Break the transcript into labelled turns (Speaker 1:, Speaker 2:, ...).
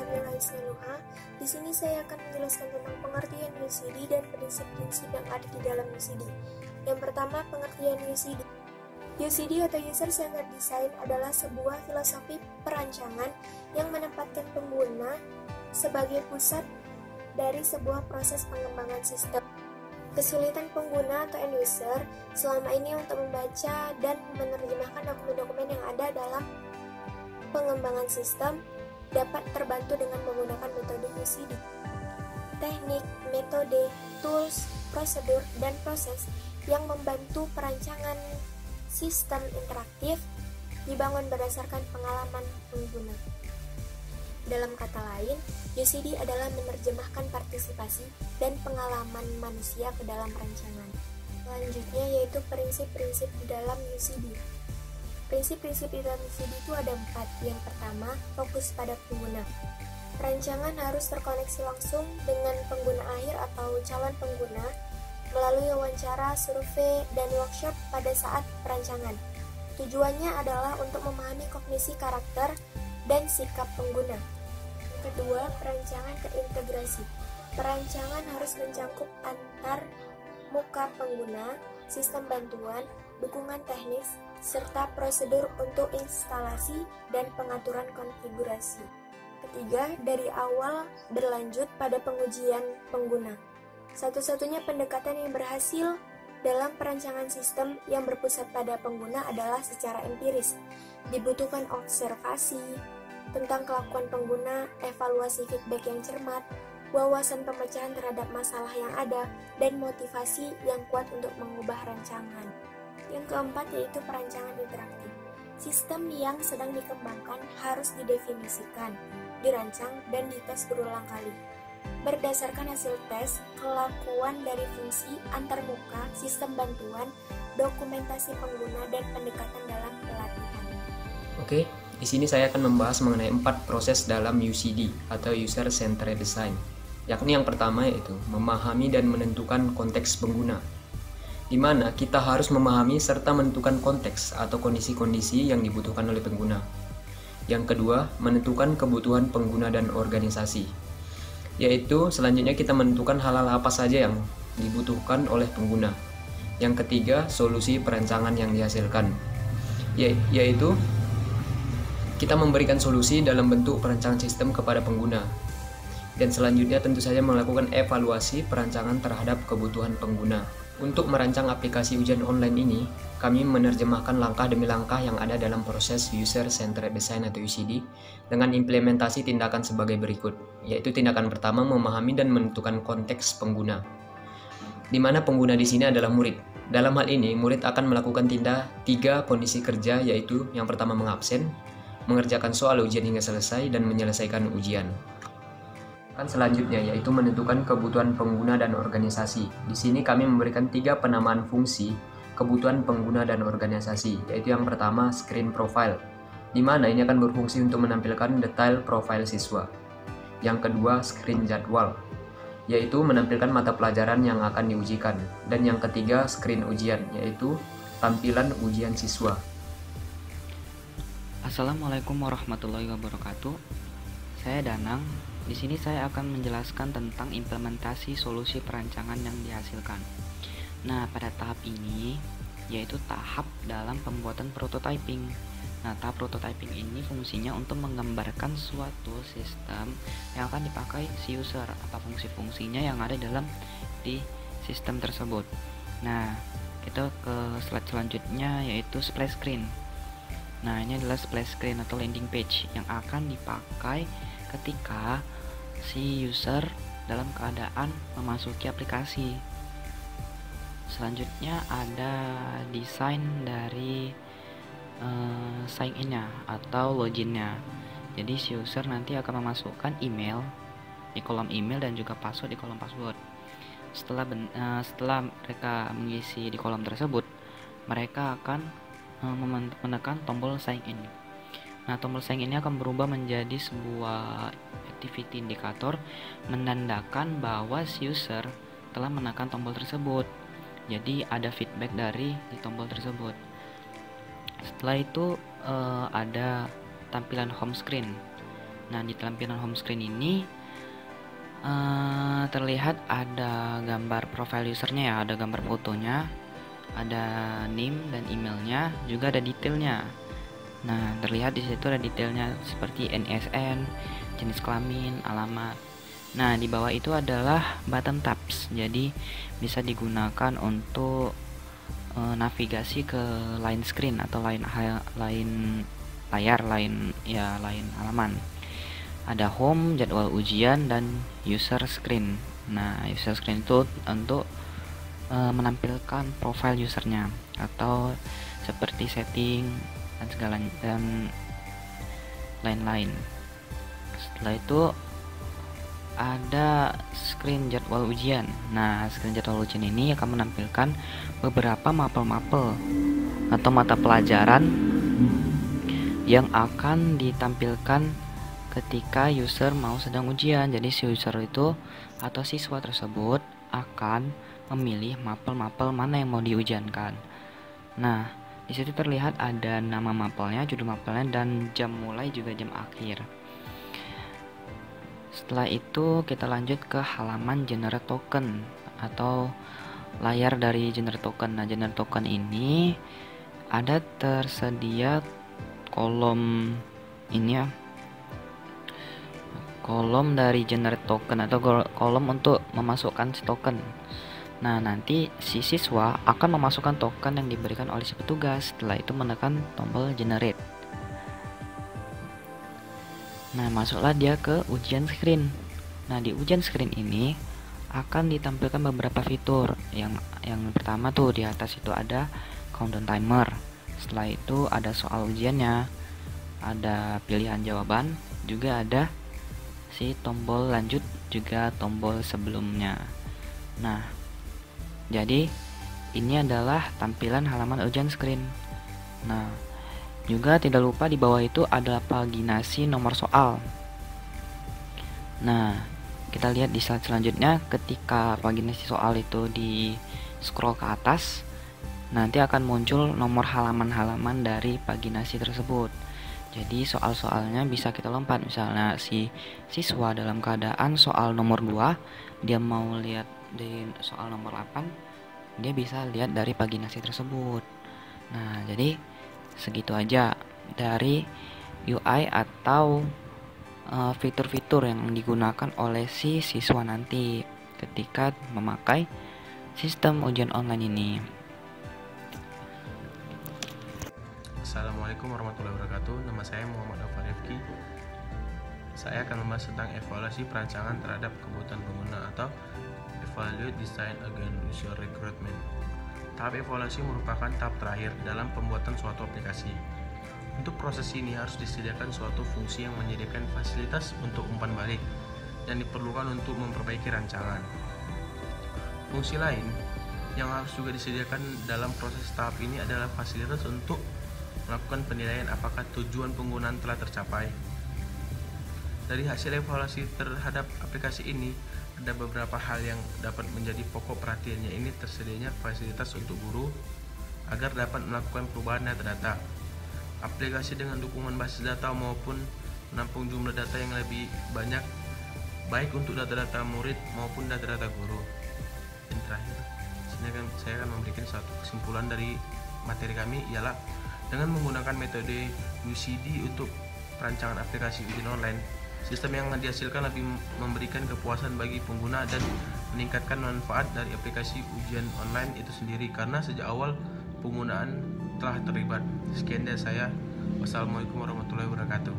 Speaker 1: Kamila Isnanuha. Di sini saya akan menjelaskan tentang pengertian UCD dan prinsip-prinsip yang ada di dalam UCD. Yang pertama, pengertian UCD. UCD atau User Centered Design adalah sebuah filosofi perancangan yang menempatkan pengguna sebagai pusat dari sebuah proses pengembangan sistem. Kesulitan pengguna atau end user selama ini untuk membaca dan menerjemahkan dokumen-dokumen yang ada dalam pengembangan sistem dapat terbantu dengan menggunakan metode UCD. Teknik, metode, tools, prosedur, dan proses yang membantu perancangan sistem interaktif dibangun berdasarkan pengalaman pengguna. Dalam kata lain, UCD adalah menerjemahkan partisipasi dan pengalaman manusia ke dalam rancangan. Selanjutnya yaitu prinsip-prinsip di dalam UCD. Prinsip-prinsip di dalam UCD itu ada 4. Yang pertama, fokus pada pengguna. Rancangan harus terkoneksi langsung dengan pengguna akhir atau calon pengguna melalui wawancara, survei, dan workshop pada saat perancangan. Tujuannya adalah untuk memahami kognisi karakter dan sikap pengguna. Kedua, perancangan terintegrasi. Perancangan harus mencakup antar muka pengguna, sistem bantuan, dukungan teknis, serta prosedur untuk instalasi dan pengaturan konfigurasi. Ketiga, dari awal berlanjut pada pengujian pengguna. Satu-satunya pendekatan yang berhasil dalam perancangan sistem yang berpusat pada pengguna adalah secara empiris. Dibutuhkan observasi tentang kelakuan pengguna, evaluasi feedback yang cermat, wawasan pemecahan terhadap masalah yang ada, dan motivasi yang kuat untuk mengubah rancangan. Yang keempat yaitu perancangan interaktif. Sistem yang sedang dikembangkan harus didefinisikan, dirancang, dan dites berulang kali. Berdasarkan hasil tes, kelakuan dari fungsi antarmuka, sistem bantuan, dokumentasi pengguna, dan pendekatan dalam pelatihan.
Speaker 2: Oke, di sini saya akan membahas mengenai 4 proses dalam UCD atau User Centered Design. Yakni yang pertama yaitu memahami dan menentukan konteks pengguna, di mana kita harus memahami serta menentukan konteks atau kondisi-kondisi yang dibutuhkan oleh pengguna. Yang kedua, menentukan kebutuhan pengguna dan organisasi, yaitu selanjutnya kita menentukan hal-hal apa saja yang dibutuhkan oleh pengguna. Yang ketiga, solusi perancangan yang dihasilkan, yaitu kita memberikan solusi dalam bentuk perancangan sistem kepada pengguna. Dan selanjutnya tentu saja melakukan evaluasi perancangan terhadap kebutuhan pengguna. Untuk merancang aplikasi ujian online ini, kami menerjemahkan langkah demi langkah yang ada dalam proses User Centered Design atau UCD dengan implementasi tindakan sebagai berikut, yaitu tindakan pertama memahami dan menentukan konteks pengguna, di mana pengguna di sini adalah murid. Dalam hal ini, murid akan melakukan 3 kondisi kerja, yaitu yang pertama mengabsen, mengerjakan soal ujian hingga selesai, dan menyelesaikan ujian. Selanjutnya yaitu menentukan kebutuhan pengguna dan organisasi. Di sini kami memberikan 3 penamaan fungsi kebutuhan pengguna dan organisasi, yaitu yang pertama screen profile, di mana ini akan berfungsi untuk menampilkan detail profil siswa. Yang kedua screen jadwal, yaitu menampilkan mata pelajaran yang akan diujikan. Dan yang ketiga screen ujian, yaitu tampilan ujian siswa.
Speaker 3: Assalamualaikum warahmatullahi wabarakatuh. Saya Danang. Di sini saya akan menjelaskan tentang implementasi solusi perancangan yang dihasilkan. Nah, pada tahap ini yaitu tahap dalam pembuatan prototyping. Nah, tahap prototyping ini fungsinya untuk menggambarkan suatu sistem yang akan dipakai si user atau fungsi-fungsinya yang ada di sistem tersebut. Nah, kita ke slide selanjutnya yaitu splash screen. Nah, ini adalah splash screen atau landing page yang akan dipakai ketika si user dalam keadaan memasuki aplikasi. Selanjutnya ada desain dari sign in-nya atau loginnya. Jadi si user nanti akan memasukkan email di kolom email dan juga password di kolom password. Setelah mereka mengisi di kolom tersebut, mereka akan menekan tombol sign in. Nah, tombol sign in ini akan berubah menjadi sebuah activity indicator menandakan bahwa si user telah menekan tombol tersebut. Jadi ada feedback dari di tombol tersebut. Setelah itu ada tampilan home screen. Nah, di tampilan home screen ini terlihat ada gambar profile usernya ya, ada gambar fotonya, ada name dan emailnya, juga ada detailnya. Nah, terlihat di situ ada detailnya seperti NISN, jenis kelamin, alamat. Nah, di bawah itu adalah button tabs. Jadi bisa digunakan untuk navigasi ke lain screen atau lain layar, lain halaman. Ada home, jadwal ujian, dan user screen. Nah, user screen itu untuk menampilkan profile usernya atau seperti setting dan lain-lain. Setelah itu ada screen jadwal ujian. Nah, screen jadwal ujian ini akan menampilkan beberapa mapel-mapel atau mata pelajaran yang akan ditampilkan ketika user mau sedang ujian. Jadi si user itu atau siswa tersebut akan memilih mapel-mapel mana yang mau diujiankan. Nah, di situ terlihat ada nama mapelnya, judul mapelnya, dan jam mulai juga jam akhir. Setelah itu kita lanjut ke halaman generate token atau layar dari generate token. Nah, generate token ini ada tersedia kolom ini ya, kolom dari generate token atau kolom untuk memasukkan token. Nah, nanti si siswa akan memasukkan token yang diberikan oleh si petugas. Setelah itu menekan tombol generate. Nah, masuklah dia ke ujian screen. Nah, di ujian screen ini akan ditampilkan beberapa fitur. Yang pertama tuh di atas itu ada countdown timer. Setelah itu ada soal ujiannya, ada pilihan jawaban, juga ada si tombol lanjut, juga tombol sebelumnya. Nah, jadi ini adalah tampilan halaman ujian screen. Nah, juga tidak lupa di bawah itu ada paginasi nomor soal. Nah, kita lihat di slide selanjutnya, ketika paginasi soal itu di scroll ke atas, nanti akan muncul nomor halaman-halaman dari paginasi tersebut. Jadi soal-soalnya bisa kita lompat. Misalnya si siswa dalam keadaan soal nomor 2, dia mau lihat di soal nomor 8, dia bisa lihat dari paginasi tersebut. Nah, jadi segitu aja dari UI atau fitur-fitur yang digunakan oleh si siswa nanti ketika memakai sistem ujian online ini.
Speaker 4: Assalamualaikum warahmatullahi wabarakatuh. Nama saya Muhammad Alfa Rifki. Saya akan membahas tentang evaluasi perancangan terhadap kebutuhan pengguna atau Evaluate Design Against User Recruitment. Tahap evaluasi merupakan tahap terakhir dalam pembuatan suatu aplikasi. Untuk proses ini harus disediakan suatu fungsi yang menyediakan fasilitas untuk umpan balik yang diperlukan untuk memperbaiki rancangan. Fungsi lain yang harus juga disediakan dalam proses tahap ini adalah fasilitas untuk melakukan penilaian apakah tujuan penggunaan telah tercapai. Dari hasil evaluasi terhadap aplikasi ini, ada beberapa hal yang dapat menjadi pokok perhatiannya. Ini tersedianya fasilitas untuk guru agar dapat melakukan perubahan data-data. Aplikasi dengan dukungan basis data maupun menampung jumlah data yang lebih banyak, baik untuk data-data murid maupun data-data guru. Dan terakhir, saya akan memberikan satu kesimpulan dari materi kami, ialah dengan menggunakan metode UCD untuk perancangan aplikasi ujian online, sistem yang dihasilkan lebih memberikan kepuasan bagi pengguna dan meningkatkan manfaat dari aplikasi ujian online itu sendiri karena sejak awal penggunaan telah terlibat. Sekian dari saya. Wassalamualaikum warahmatullahi wabarakatuh.